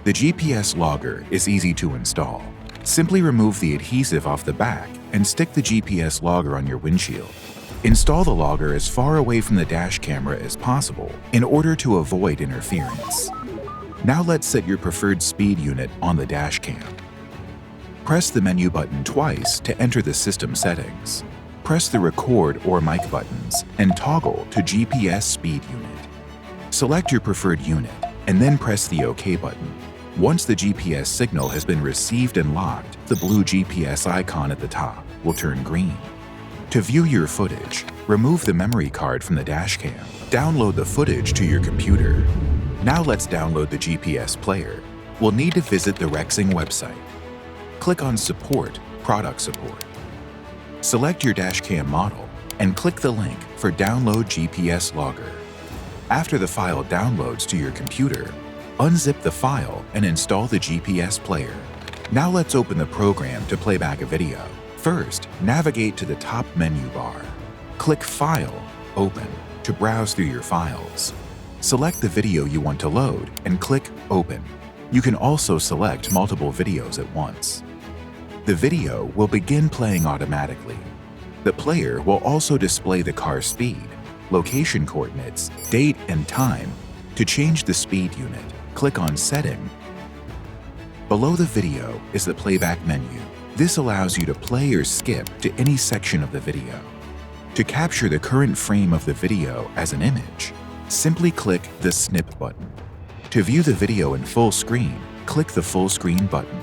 The GPS logger is easy to install. Simply remove the adhesive off the back and stick the GPS logger on your windshield. Install the logger as far away from the dash camera as possible in order to avoid interference. Now let's set your preferred speed unit on the dash cam. Press the menu button twice to enter the system settings. Press the record or mic buttons and toggle to GPS speed unit. Select your preferred unit and then press the OK button. Once the GPS signal has been received and locked, the blue GPS icon at the top will turn green. To view your footage, remove the memory card from the dashcam. Download the footage to your computer. Now let's download the GPS player. We'll need to visit the Rexing website. Click on Support, Product Support. Select your dashcam model and click the link for Download GPS Logger. After the file downloads to your computer, unzip the file and install the GPS player. Now let's open the program to play back a video. First, navigate to the top menu bar. Click File, Open to browse through your files. Select the video you want to load and click Open. You can also select multiple videos at once. The video will begin playing automatically. The player will also display the car speed, location coordinates, date and time. To change the speed unit, click on Setting. Below the video is the playback menu. This allows you to play or skip to any section of the video. To capture the current frame of the video as an image, simply click the Snip button. To view the video in full screen, click the Full Screen button.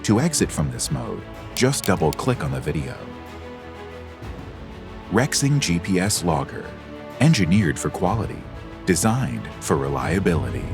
To exit from this mode, just double-click on the video. Rexing GPS Logger, engineered for quality, designed for reliability.